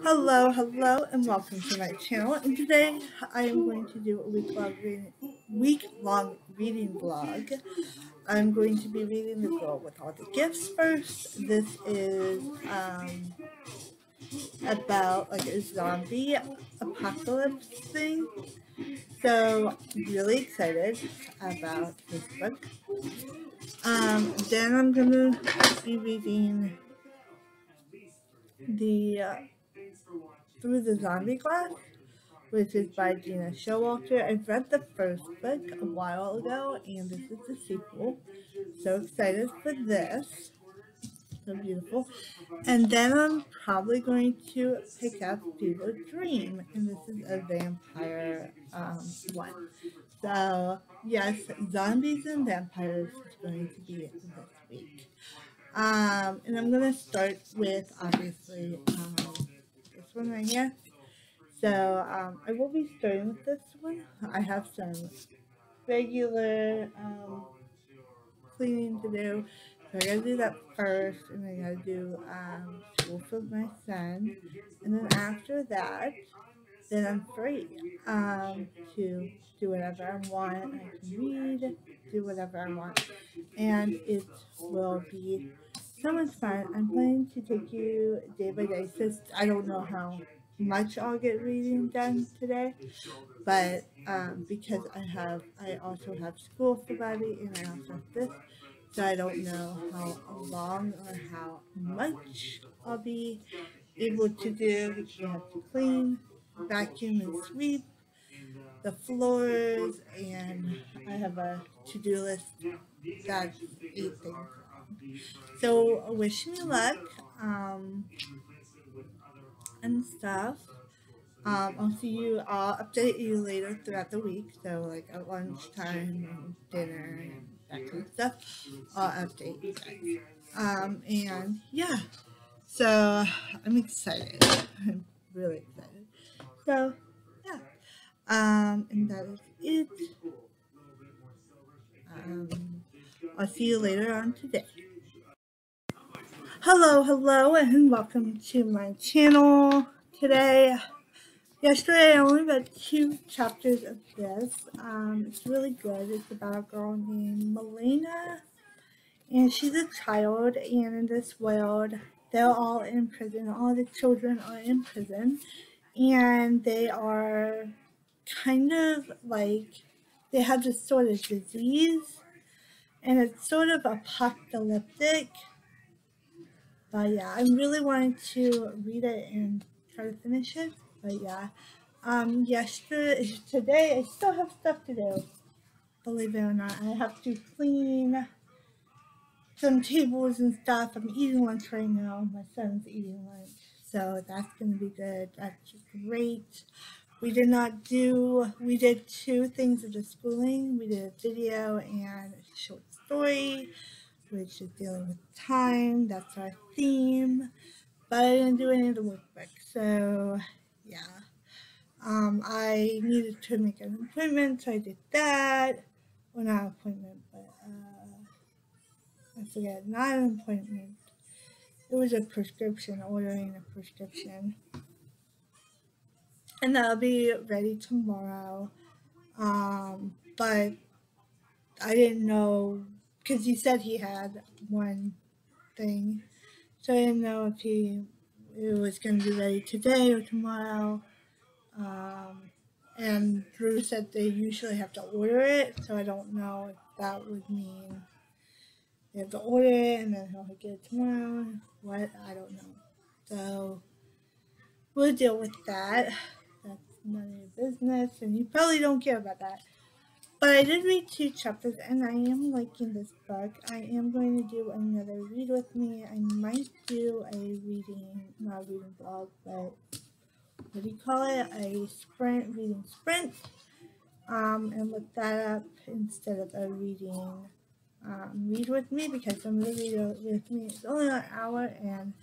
Hello, and welcome to my channel. And today I am going to do a week-long reading vlog. I'm going to be reading The Girl with All the Gifts first. This is about like a zombie apocalypse thing. So really excited about this book. Then I'm gonna be reading the Through the Zombie Glass, which is by Gina Showalter. I've read the first book a while ago, and this is the sequel. So excited for this. So beautiful. And then I'm probably going to pick up Fever Dream, and this is a vampire one. So yes, zombies and vampires is going to be this week. And I'm going to start with, obviously, this one right here. So I will be starting with this one. I have some regular cleaning to do. So I gotta do that first, and I gotta do school for my son. And then after that, then I'm free to do whatever I want. I can read, do whatever I want. And it will be so much fun. I'm planning to take you day by day, since I don't know how much I'll get reading done today, but because I also have school for Buddy, and I also have this, so I don't know how long or how much I'll be able to do, because I have to clean, vacuum, and sweep the floors, and I have a to-do list that's 8 things. So wish me luck and stuff. I'll update you later throughout the week, so like at lunchtime and dinner and that kind of stuff, I'll update you guys. And yeah, so I'm excited. I'm really excited. So yeah, and that is it. I'll see you later on today. Hello, and welcome to my channel today. Yesterday I only read 2 chapters of this. It's really good. It's about a girl named Melina, and she's a child, and in this world they're all in prison. All the children are in prison, and they are kind of like, they have this sort of disease, and it's sort of apocalyptic. But yeah, I'm really wanting to read it and try to finish it. But yeah, today I still have stuff to do. Believe it or not, I have to clean some tables and stuff. I'm eating lunch right now. My son's eating lunch, so that's gonna be good. That's great. We did 2 things of the schooling. We did a video and a short story, which is dealing with time. That's our theme. But I didn't do any of the workbook, so yeah. I needed to make an appointment, so I did that. Well, not an appointment, but I forget, not an appointment. It was a prescription, ordering a prescription. And that'll be ready tomorrow. But I didn't know, because he said he had one thing, so I didn't know if it was going to be ready today or tomorrow. And Drew said they usually have to order it, so I don't know if that would mean they have to order it and then he'll get it tomorrow. What? I don't know. So we'll deal with that. That's none of your business, and you probably don't care about that. But I did read 2 chapters, and I am liking this book. I am going to do another read with me. I might do a not a reading vlog, but what do you call it? A reading sprint. And look that up instead of a reading read with me, because some of the read with me is only an hour and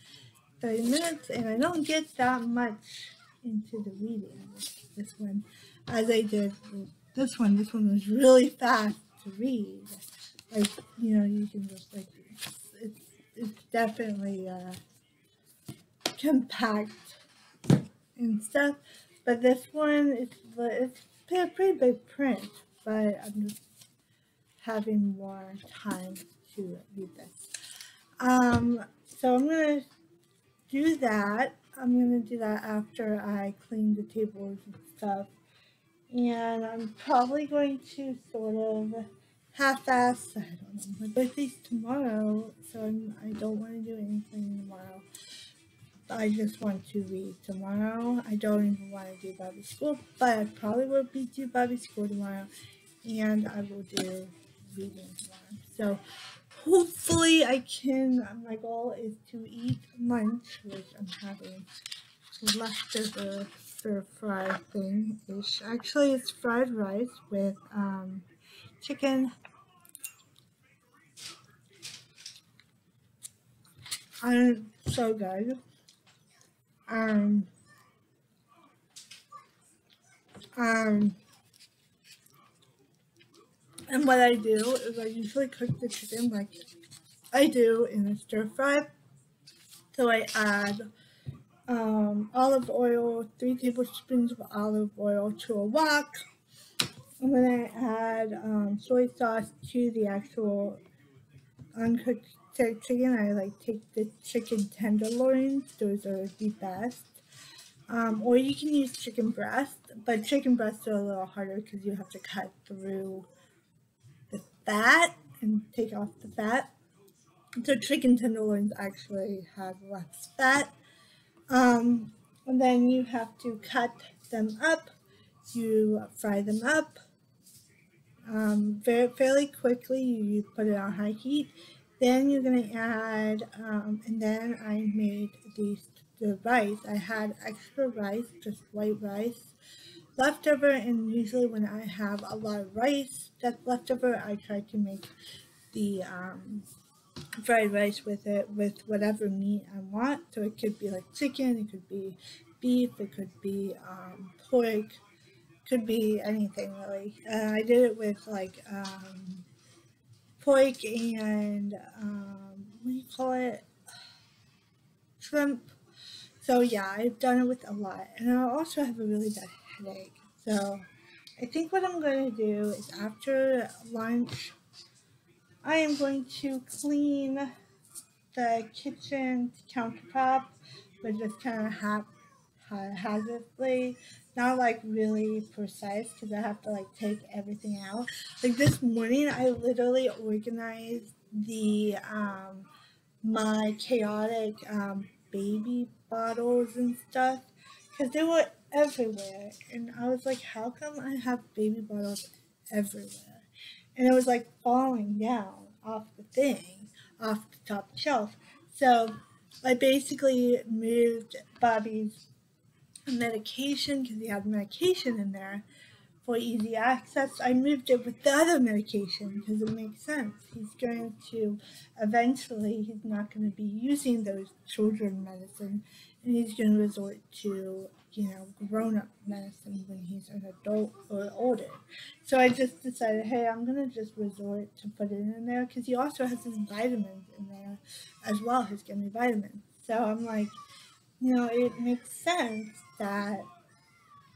30 minutes, and I don't get that much into the reading. This one, as I did this one. This one was really fast to read. Like, you can just like, it's definitely compact and stuff. But this one, it's a pretty big print, but I'm just having more time to read this. So I'm going to do that. I'm going to do that after I clean the tables and stuff. And I'm probably going to sort of half-ass, I don't know, my birthday's tomorrow, so I don't want to do anything tomorrow. I just want to read tomorrow. I don't even want to do Bobby School, but I probably will do Bobby School tomorrow, and I will do reading tomorrow. So hopefully I can, my goal is to eat lunch, which I'm having leftover stir-fry thing-ish. Actually, it's fried rice with chicken. So good. And what I do is I usually cook the chicken like I do in a stir fry. So I add olive oil, 3 tablespoons of olive oil to a wok. And then I add soy sauce to the actual uncooked chicken. I like take the chicken tenderloins. Those are the best. Or you can use chicken breast, but chicken breasts are a little harder because you have to cut through the fat and take off the fat. So chicken tenderloins actually have less fat. And then you have to cut them up. You fry them up fairly quickly. You put it on high heat. Then you're going to add, and then I made the rice. I had extra rice, just white rice, leftover, and usually when I have a lot of rice that's leftover, I try to make the fried rice with it, with whatever meat I want. So it could be like chicken, it could be beef, it could be pork, could be anything really. I did it with like pork and what do you call it? Shrimp. So yeah, I've done it with a lot, and I also have a really bad headache. So I think what I'm going to do is after lunch, I am going to clean the kitchen countertop, but just kind of haphazardly, not like really precise because I have to like take everything out. Like this morning, I literally organized the my chaotic baby bottles and stuff because they were everywhere, and I was like, how come I have baby bottles everywhere? And it was like falling down off the thing, off the top shelf. So I basically moved Bobby's medication because he had medication in there for easy access. I moved it with the other medication because it makes sense. He's going to eventually, he's not going to be using those children medicine, and he's going to resort to, grown-up medicine when he's an adult or older. So I just decided, hey, I'm going to just resort to put it in there because he also has his vitamins in there as well, his gummy vitamins. So I'm like, it makes sense that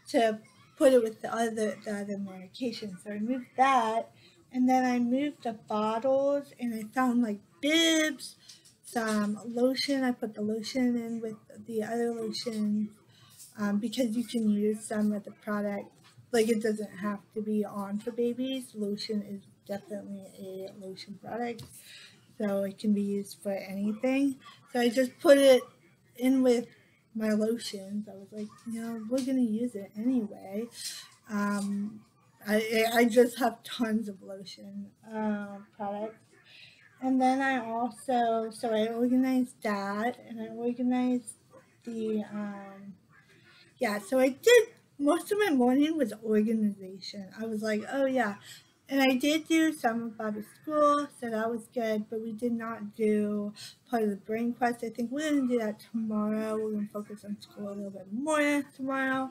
to put it with the other medication. So I moved that, and then I moved the bottles, and I found like bibs, some lotion. I put the lotion in with the other lotion because you can use some of the product. Like it doesn't have to be on for babies. Lotion is definitely a lotion product, so it can be used for anything. So I just put it in with my lotions. I was like, we're gonna use it anyway. I just have tons of lotion products. And then I also, so I organized that, and I organized the, so I did, most of my morning was organization. I was like, oh yeah. And I did do some of Bobby's school, so that was good, but we did not do part of the brain quest. I think we're going to do that tomorrow. We're going to focus on school a little bit more tomorrow,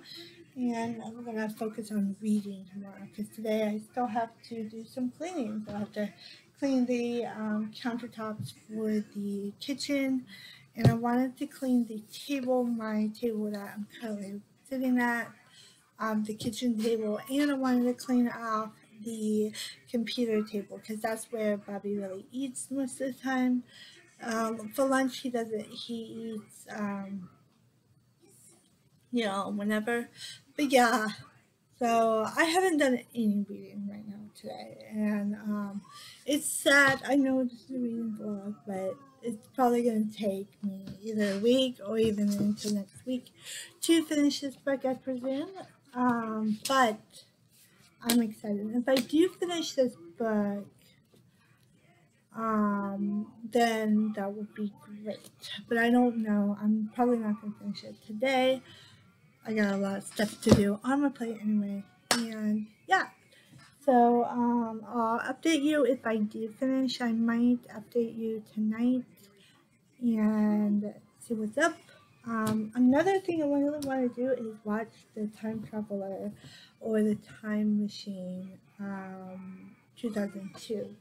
and we're going to focus on reading tomorrow, because today I still have to do some cleaning. So I have to clean the countertops for the kitchen, and I wanted to clean the table, my table that I'm currently sitting at, the kitchen table, and I wanted to clean off the computer table because that's where Bobby really eats most of the time. For lunch, he doesn't. He eats, whenever. But yeah, so I haven't done any reading right now today, and it's sad. I know this is a reading vlog, but it's probably going to take me either a week or even into next week to finish this book, I presume. But I'm excited. If I do finish this book, then that would be great. But I don't know. I'm probably not going to finish it today. I got a lot of stuff to do on my plate anyway. And yeah. So I'll update you if I do finish. I might update you tonight and see what's up. Another thing I really want to do is watch The Time Traveler or The Time Machine 2002.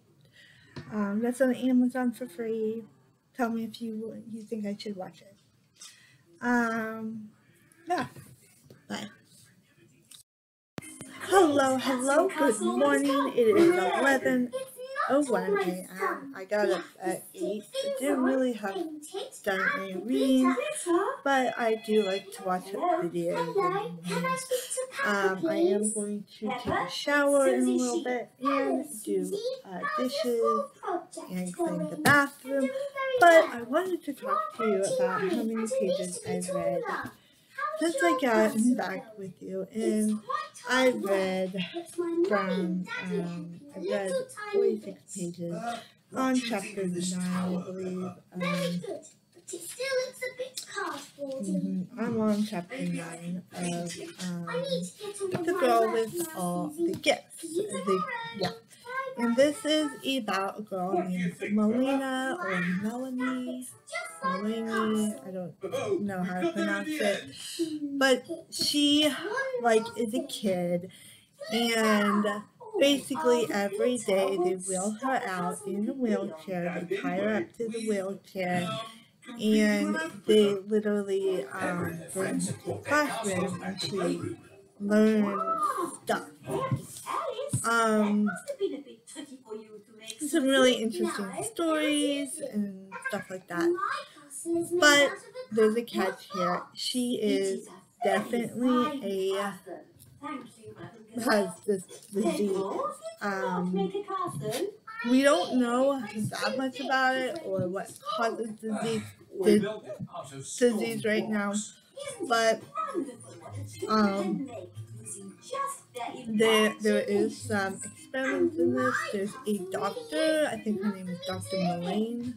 That's on Amazon for free. Tell me if you think I should watch it. Yeah. Bye. Hello, good morning. It is 11:01 a.m. I got up at 8. I didn't really have done any reading, but I do like to watch videos. I am going to take a shower in a little bit and do dishes and clean the bathroom, but I wanted to talk to you about how many pages I've read since I got back with you, and I read 46 pages on chapter 9, I believe. I'm on chapter 9 of The Girl with All the Gifts. And this is about a girl named Melina or Melanie. I don't know how to pronounce it. But she, is a kid, and basically every day they wheel her out in a wheelchair. They tie her up to the wheelchair, and they literally bring her to the classroom and she learns stuff. Some really interesting stories and stuff like that. But there's a catch here. She is definitely has this disease. We don't know that much about it or what causes disease right now, but there is some experiments in this. There's a doctor, I think her name is Dr. Mullane,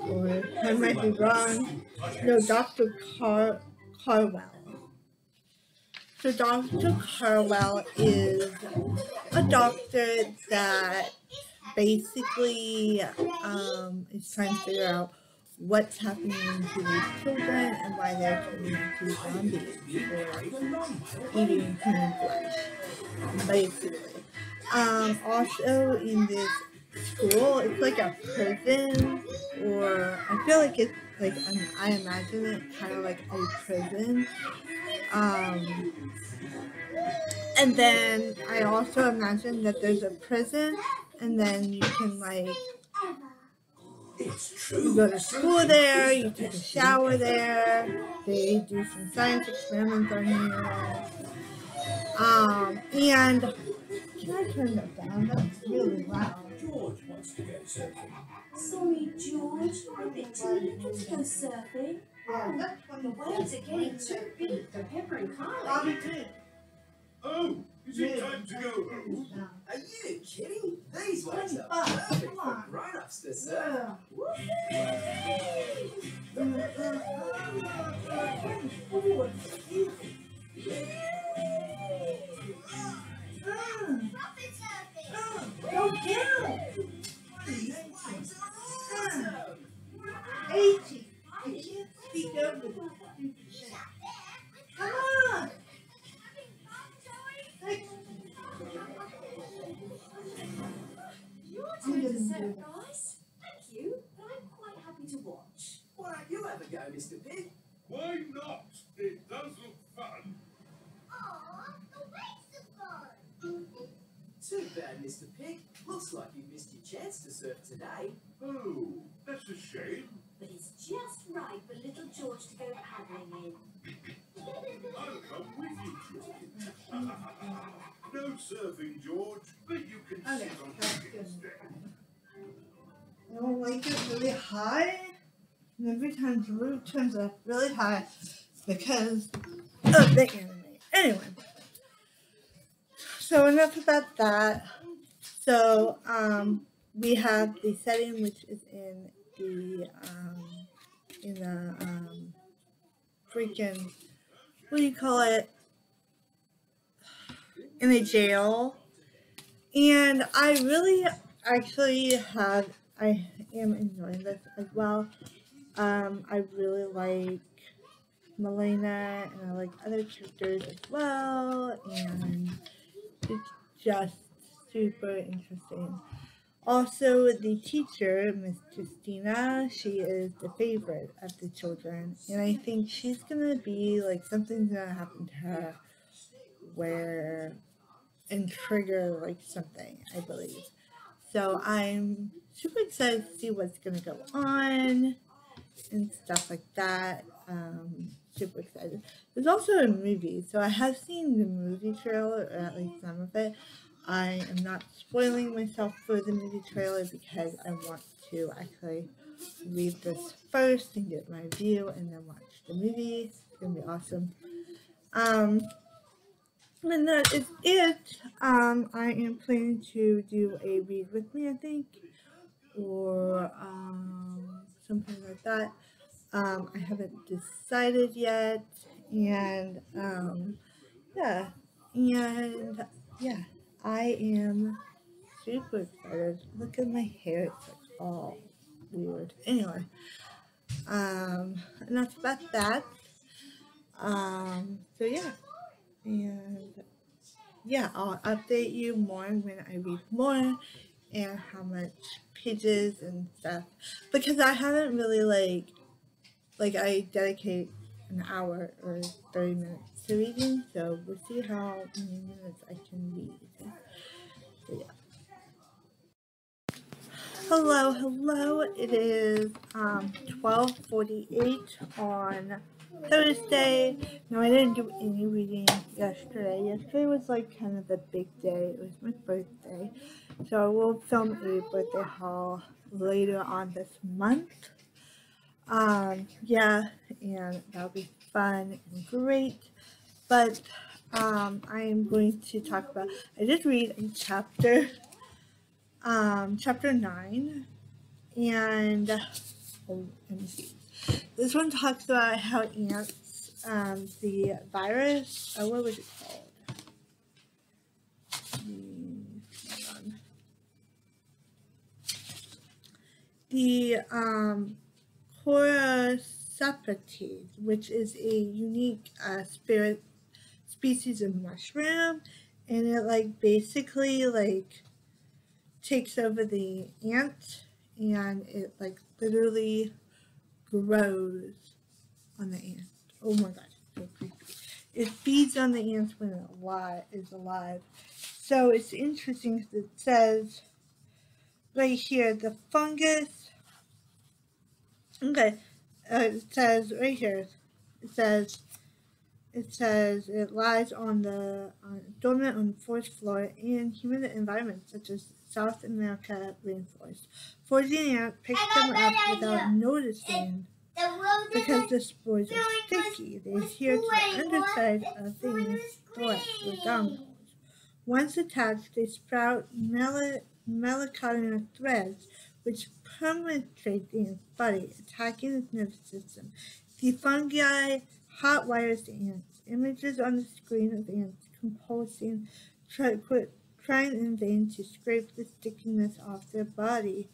or I might be wrong. No, Dr. Carwell. So Dr. Carwell is a doctor that basically is trying to figure out what's happening to these children and why they're turning into zombies or eating human flesh, basically. Also in this school, it's like a prison, or I feel like it's like, I imagine it kind of like a prison. And then I also imagine that there's a prison, and then you can you go to school there, you take a shower there, they do some science experiments on you. And can I turn that down? That's really loud. George wants to go surfing. Sorry, George, I'm a bit too little to go surfing. Yeah, the waves are getting too big for Pepper and Carly. Oh, is it time to go home? Are you kidding? These waves are perfect for grown-ups to surf. Go down! 80. I can't speak over you. Come on! Your turn to surf, guys. Thank you, but I'm Mr. Pig. Why not? It does look fun. Aw, the waves are gone. Too bad, Mr. Pig. Looks like you missed your chance to surf today. Oh, that's a shame. But it's just right for little George to go paddling in. I'll come with you, George. No surfing, George, but you can Okay, sit on that's the good. instead. I don't like it really high. And every time Drew turns it up really high because of the anime. Anyway. So enough about that. So we have the setting which is in the freaking, what do you call it? In a jail. And I really actually I am enjoying this as well. I really like Melina and I like other characters as well, and it's just super interesting. Also, the teacher, Miss Justina, she is the favorite of the children, and I think she's gonna be like something's gonna happen to her where and trigger like something, I believe. So I'm super excited to see what's gonna go on and stuff like that. Super excited. There's also a movie, so I have seen the movie trailer, or at least some of it. I am not spoiling myself for the movie trailer because I want to actually read this first and get my review and then watch the movie. It's gonna be awesome. And that is it. I am planning to do a read with me, I think, or something like that. I haven't decided yet, and yeah, I am super excited. Look at my hair; it's like all weird. Anyway, enough about that. So yeah, and yeah, I'll update you more when I read more and how much pages and stuff, because I haven't really like I dedicate an hour or 30 minutes to reading, so we'll see how many minutes I can read. So yeah. Hello. It is 12:48 on Thursday. No, I didn't do any reading yesterday. Yesterday was like kind of a big day. It was my birthday, so I will film a birthday haul later on this month. Yeah, and that'll be fun and great. But I am going to talk about, I did read a chapter 9, and let me see. This one talks about how ants, the virus, what was it called? Hold on. The Horowitz, which is a unique species of mushroom, and it like basically like takes over the ant, and it like literally grows on the ant. Oh my gosh, so creepy. It feeds on the ants when it is alive. So it's interesting because it says right here, the fungus. Okay, it says right here. It says it lies dormant on the forest floor in humid environments such as South America rainforest. Foraging ant picks them up without noticing because the spores are sticky. They adhere to the underside of the ant's thorax or gum. Once attached, they sprout melancholia threads which penetrate the ant's body, attacking its nervous system. The fungi hot wires the ants. Images on the screen of ants compulsing, trying in vain to scrape the stickiness off their body,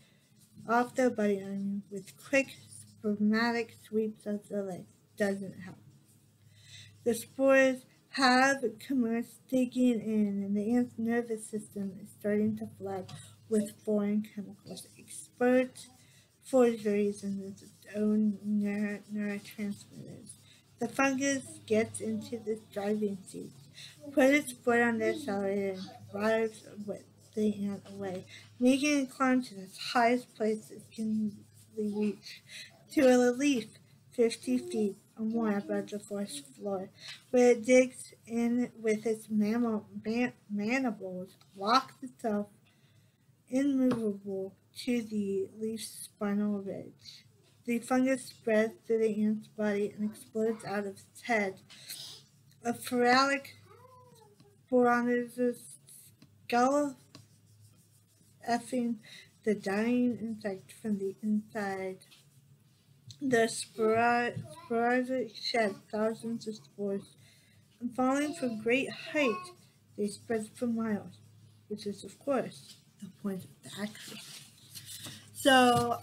with quick, spasmodic sweeps of the legs. Doesn't help. The spores have commenced digging in, and the ant's nervous system is starting to flood with foreign chemicals. Experts forgeries and its own neurotransmitters. The fungus gets into the driving seat, puts its foot on the accelerator, and drives with the ant away, making it climb to the highest place it can reach, to a relief 50 feet or more above the forest floor, where it digs in with its mandibles, locks itself immovable to the leaf's spinal ridge. The fungus spreads through the ant's body and explodes out of its head. A feralic sporonizes skull effing the dying insect from the inside. The spores shed thousands of spores, and falling from great height, they spread for miles, which is, of course, the point of the exercise. So,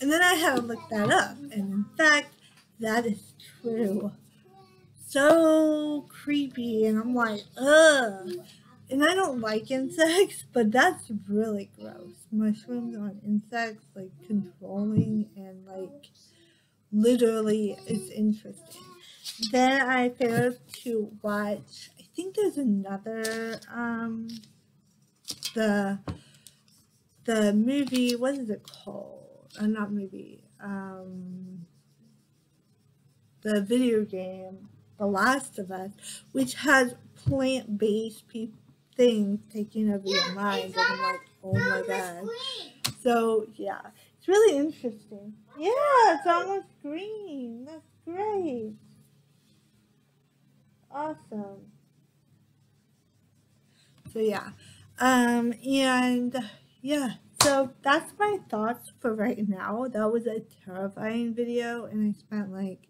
and then I had to look that up, and in fact, that is true. So creepy, and I'm like, ugh. And I don't like insects, but that's really gross. Mushrooms on insects, like controlling and like literally, it's interesting. Then I failed to watch, I think there's another, the movie, what is it called? Not movie, the video game, The Last of Us, which has plant-based things taking over your mind, and I'm like, oh my god. So yeah, it's really interesting. Yeah, it's almost green. That's great. Awesome. So yeah, and yeah, so that's my thoughts for right now. That was a terrifying video, and I spent like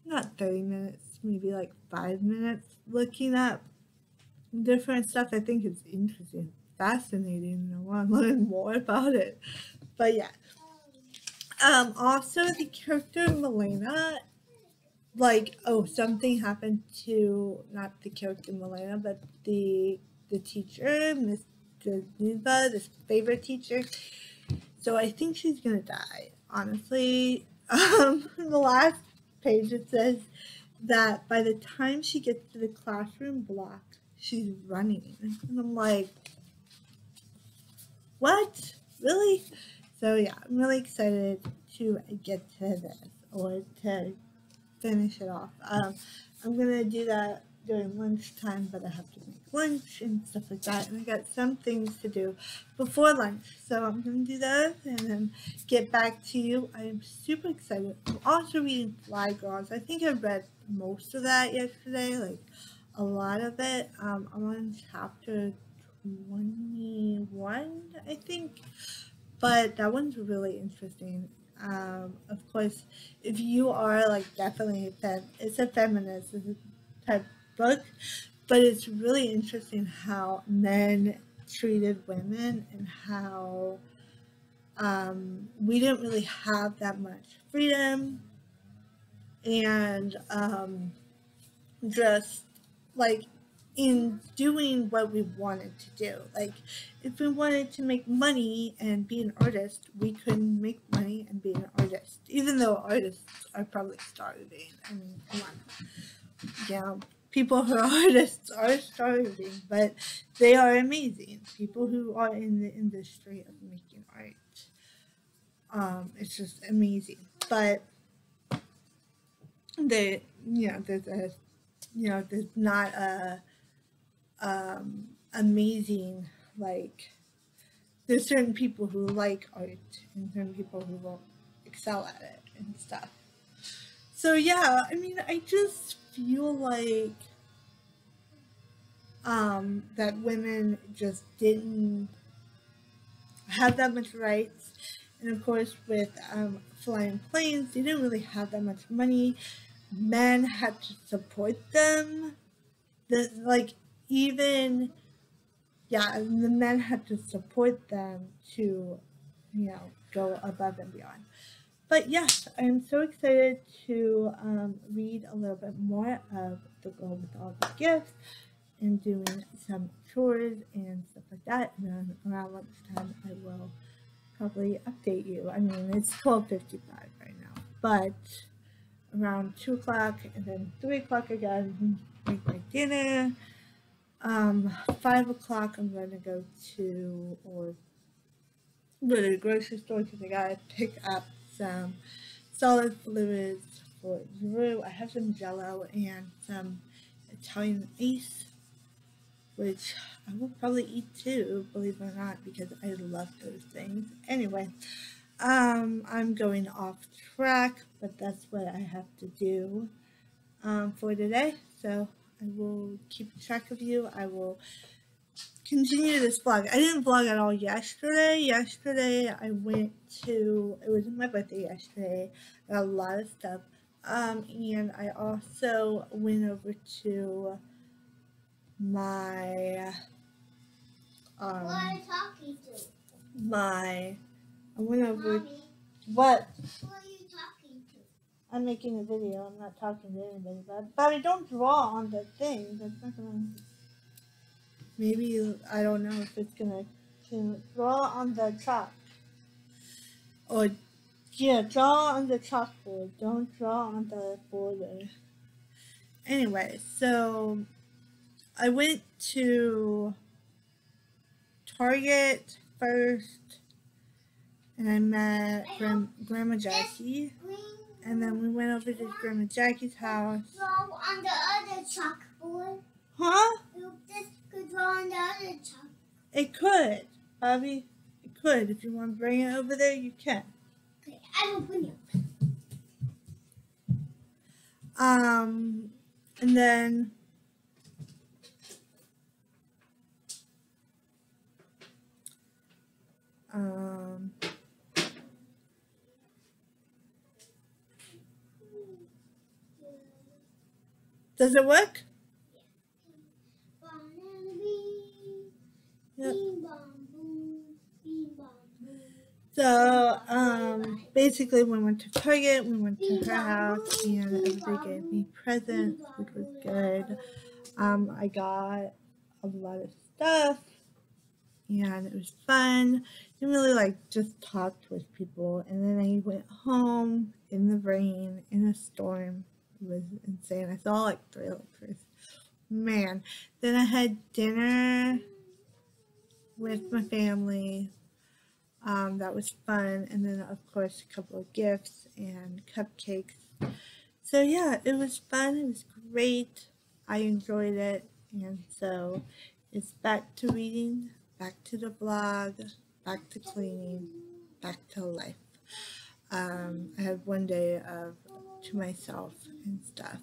not 30 minutes, maybe like 5 minutes looking up different stuff. I think it's interesting, fascinating, and I want to learn more about it. But yeah, also the character Milena, like, oh, something happened to not the character Milena, but the teacher, Miss Geneva, this favorite teacher. So I think she's gonna die, honestly. The last page, it says that by the time she gets to the classroom block, she's running. And I'm like, what? Really? So yeah, I'm really excited to get to this, or to finish it off. I'm gonna do that during lunchtime, but I have to make lunch and stuff like that, and I got some things to do before lunch, so I'm gonna do that and then get back to you. I am super excited. I'm also reading Fly Girls. I think I read most of that yesterday, like a lot of it. I'm on chapter 21, I think, but that one's really interesting. Of course, if you are like definitely it's a feminist type book, but it's really interesting how men treated women, and how we didn't really have that much freedom, and just like in doing what we wanted to do. Like, if we wanted to make money and be an artist, we couldn't make money and be an artist, even though artists are probably starving. I mean, come on. Yeah, people who are artists are starving, but they are amazing. People who are in the industry of making art, it's just amazing. But there's not a amazing, like, there's certain people who like art and certain people who won't excel at it and stuff. So yeah, I mean, I just feel like that women just didn't have that much rights, and of course with flying planes, they didn't really have that much money. Men had to support them. The men had to support them to, go above and beyond. But yes, I'm so excited to read a little bit more of The Girl with All the Gifts, and doing some chores and stuff like that. And then around lunchtime, I will probably update you. I mean, it's 12:55 right now, but around 2 o'clock and then 3 o'clock again, make my dinner. 5 o'clock I'm going to go to the grocery store because I gotta pick up some solid fluids for Drew. I have some Jello and some Italian ice, which I will probably eat too, believe it or not, because I love those things. Anyway, I'm going off track, but that's what I have to do for today. So I will keep track of you. I will continue this vlog. I didn't vlog at all yesterday. Yesterday I went to, it was my birthday yesterday. I got a lot of stuff. And I also went over to my, What are you talking to? I went over, Mommy, what? who are you talking to? I'm making a video. I'm not talking to anybody. But Bobby, don't draw on the thing. That's not gonna, maybe, I don't know if it's gonna draw on the chalk. Or, yeah, draw on the chalkboard. Don't draw on the border. Anyway, so I went to Target first, and I met Grandma Jackie, Green and then we went over to Grandma Jackie's house. draw on the other chalkboard. Huh? This could draw on the other chalk. It could, Bobby. It could. If you want to bring it over there, you can. Okay, I will bring it. And then does it work? Banana bee, Yep. bing bong boom, bing bong boom. So, basically we went to Target, we went to her house, and everybody gave me presents, which was good. I got a lot of stuff, and it was fun. Didn't really just talked with people, and then I went home in the rain, in a storm. It was insane. I saw 3 electrics. Man. Then I had dinner with my family. That was fun. And then, of course, a couple of gifts and cupcakes. So, yeah, it was fun. It was great. I enjoyed it. And so it's back to reading, back to the vlog, back to cleaning, back to life. I had one day to myself and stuff.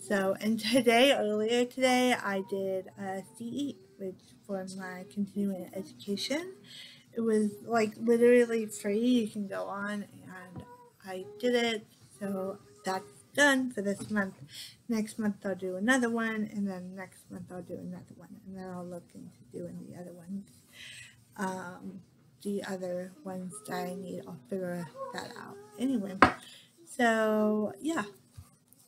So, and earlier today, I did a CE, which for my continuing education. It was literally free. You can go on, and I did it. So that's done for this month. Next month I'll do another one, and then next month I'll do another one, and then I'll look into doing the other ones. The other ones that I need, I'll figure that out. Anyway, so yeah.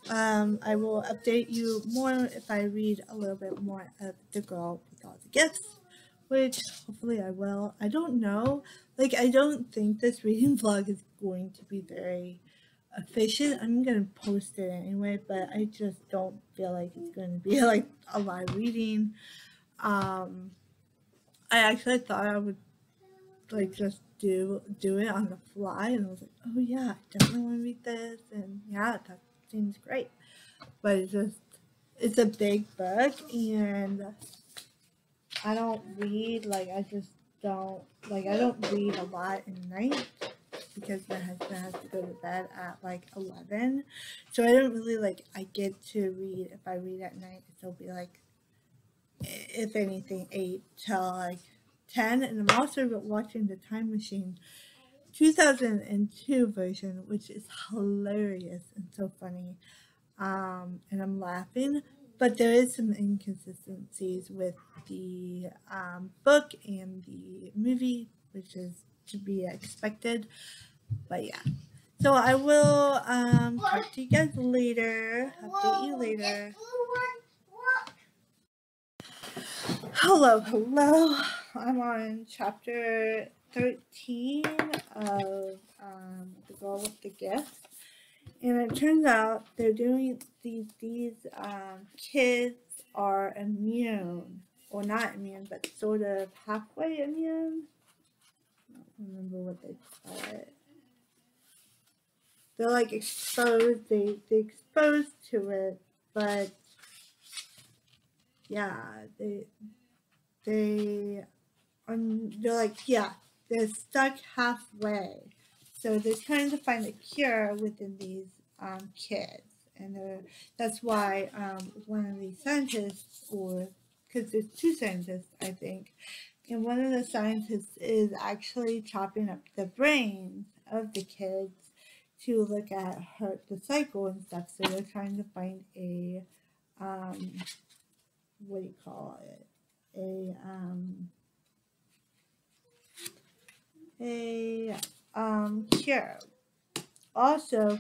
I will update you more if I read a little bit more of The Girl with All the Gifts, which hopefully I will. I don't know. I don't think this reading vlog is going to be very efficient. I'm going to post it anyway, but I just don't feel like it's going to be a live reading. I actually thought I would just do it on the fly, and I was like, oh yeah, I definitely want to read this, and yeah, that seems great. But it's a big book, and I don't read, I just don't, I don't read a lot at night, because my husband has to go to bed at 11, so I don't really, I get to read. If I read at night, it'll be if anything, 8 till 10, and I'm also watching The Time Machine 2002 version, which is hilarious and so funny, and I'm laughing, but there is some inconsistencies with the book and the movie, which is to be expected, but yeah. So I will talk to you guys later, update you later. Hello, I'm on chapter 13 of The Girl with the Gift. And it turns out they're doing these kids are immune, or not immune, but sort of halfway immune. I don't remember what they call it. They're like exposed, they're exposed to it, but yeah, they're like, yeah, they're stuck halfway. So they're trying to find a cure within these kids. And that's why one of these scientists, or because there's two scientists, I think, and one of the scientists is actually chopping up the brains of the kids to look at the cycle and stuff. So they're trying to find a, what do you call it? Cure. Also,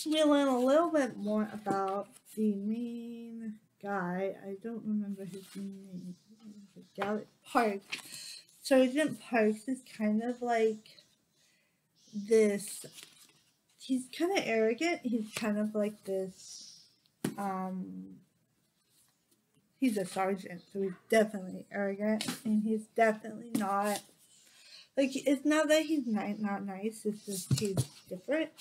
we learn a little bit more about the main guy. I don't remember his name. Parks. Sergeant Parks is kind of like this. He's kind of arrogant. He's kind of like this. He's a sergeant, so he's definitely arrogant, and he's definitely not. Like, it's not that he's not nice. It's just he's different.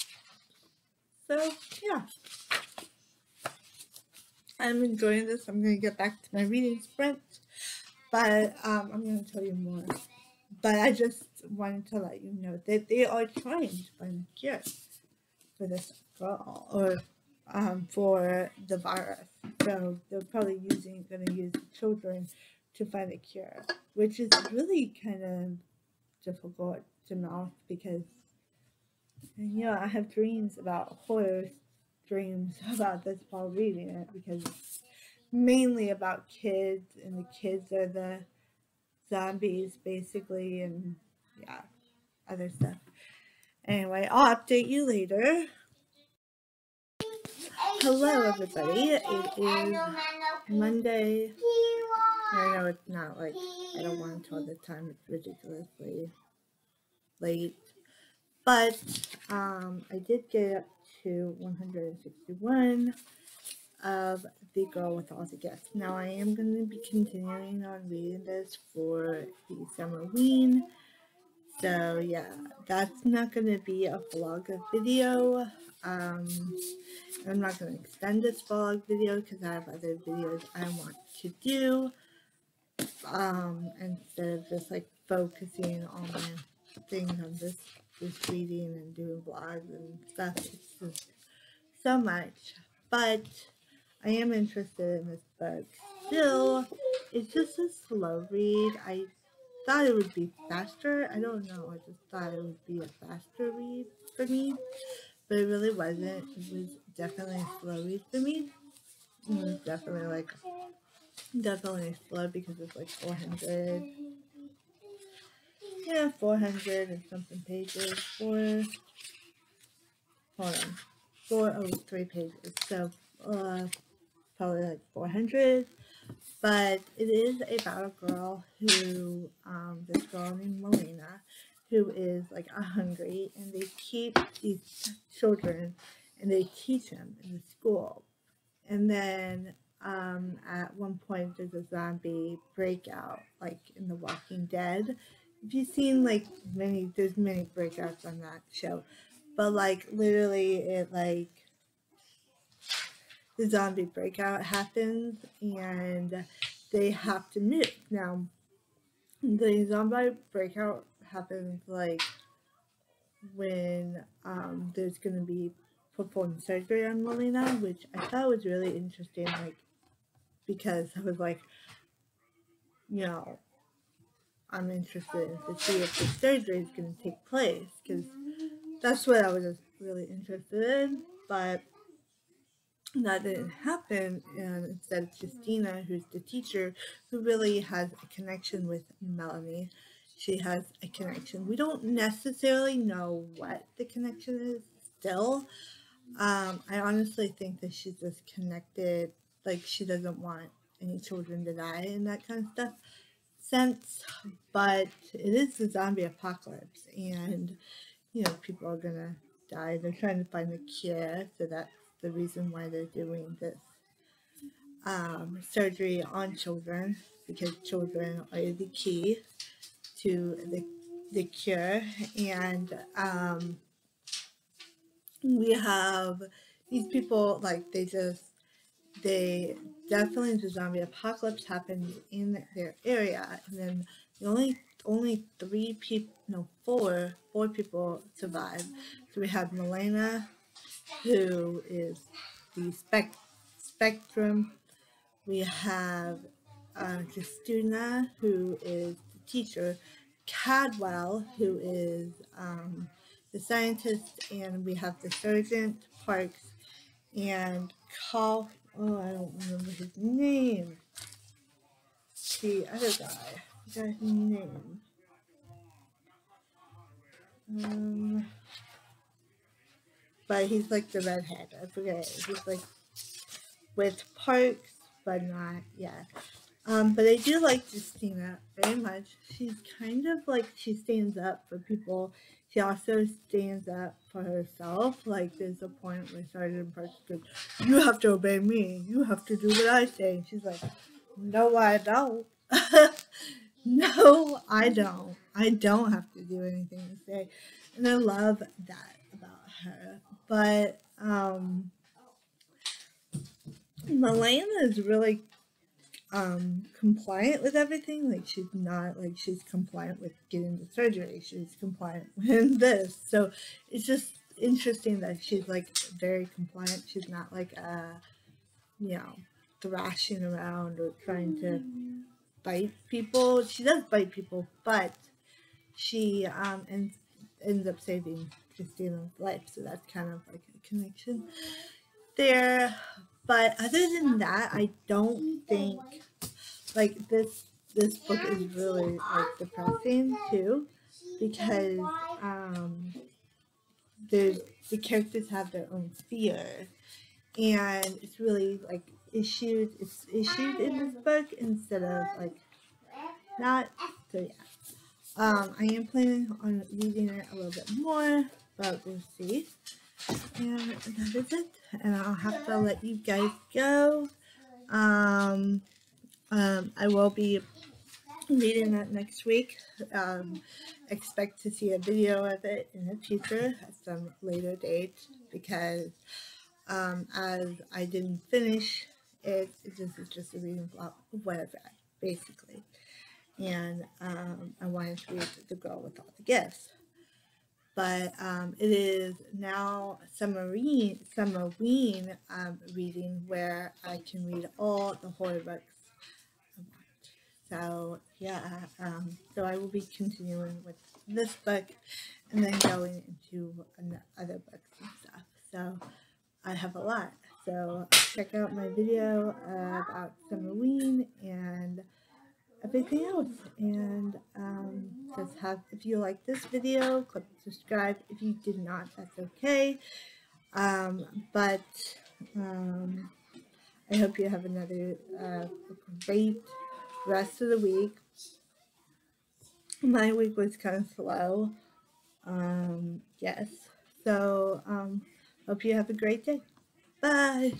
So, yeah. I'm enjoying this. I'm going to get back to my reading sprint. But I'm going to tell you more. But I just wanted to let you know that they are trying to find a cure for this girl. Or for the virus. So they're probably going to use children to find a cure. Which is really kind of difficult to mouth because, you know, I have dreams about horror dreams about this while reading it because it's mainly about kids, and the kids are the zombies basically, and yeah, other stuff. Anyway, I'll update you later. Hello everybody, it is Monday. I know it's not like, I don't want to tell the time, it's ridiculously late. But I did get up to 161 of The Girl with All the Gifts. Now I am going to be continuing on reading this for the Summerween. So yeah, that's not going to be a vlog video. I'm not going to extend this vlog video because I have other videos I want to do. Instead of just like focusing on my things on this reading and doing vlogs and stuff. It's just so much. But I am interested in this book. Still, it's just a slow read. I thought it would be faster. I don't know. I just thought it would be a faster read for me. But it really wasn't. It was definitely a slow read for me. It was definitely slow because it's like 400. Yeah, 400 and something pages. 403 pages. So, probably like 400. But it is about a girl who, this girl named Melina, who is like hungry, and they keep these children and they teach them in the school. And then at one point there's a zombie breakout, like in The Walking Dead. If you've seen like there's many breakouts on that show, but like literally it like the zombie breakout happens and they have to move. Now the zombie breakout happens like when there's going to be performed surgery on Melina, which I thought was really interesting, like because I was like, you know, I'm interested to see if the surgery is going to take place, because that's what I was just really interested in, but that didn't happen, and instead it's Justina, who's the teacher, who really has a connection with Melanie. She has a connection. We don't necessarily know what the connection is still. I honestly think that she's just connected, like she doesn't want any children to die and that kind of stuff. sense, but it is the zombie apocalypse, and people are gonna die. They're trying to find a cure, so that's the reason why they're doing this surgery on children, because children are the key to the cure. And we have these people, like, they definitely, the zombie apocalypse happened in their area, and then the only four people survived. So we have Milena, who is the spectrum. We have Justina, who is the teacher, Cadwell, who is the scientist, and we have the surgeon, Parks, and I don't remember his name. The other guy, I forgot his name. But he's like the redhead. I forget. He's like with Parks, but not yet. But I do like Justina very much. She's kind of like, she stands up for people. She also stands up for herself. Like, there's a point where Sergeant Parks goes, "You have to obey me. You have to do what I say." And she's like, "No, I don't." No, I don't. I don't have to do anything to say. And I love that about her. But Milena is really compliant with everything. Like, she's not like she's compliant with getting the surgery. She's compliant with this. So it's just interesting that she's like very compliant. She's not like thrashing around or trying to bite people. She does bite people, but she ends up saving Christina's life. So that's kind of like a connection there. But other than that, I don't think, like, this book is really like depressing too, because the characters have their own fear, and it's really like issued in this book instead of like not. So yeah, I am planning on reading it a little bit more, but we'll see. And that is it. And I'll have to let you guys go. I will be reading that next week. Expect to see a video of it in the future at some later date, because as I didn't finish it, this is just a reading vlog of what I've read, basically. And I wanted to read The Girl with All the Gifts. But it is now Summerween reading, where I can read all the horror books I want. So yeah, so I will be continuing with this book and then going into other books and stuff. So I have a lot. So check out my video about Summerween and everything else. And if you like this video, click subscribe. If you did not, that's okay. But I hope you have another great rest of the week. My week was kind of slow. Yes. So hope you have a great day. Bye.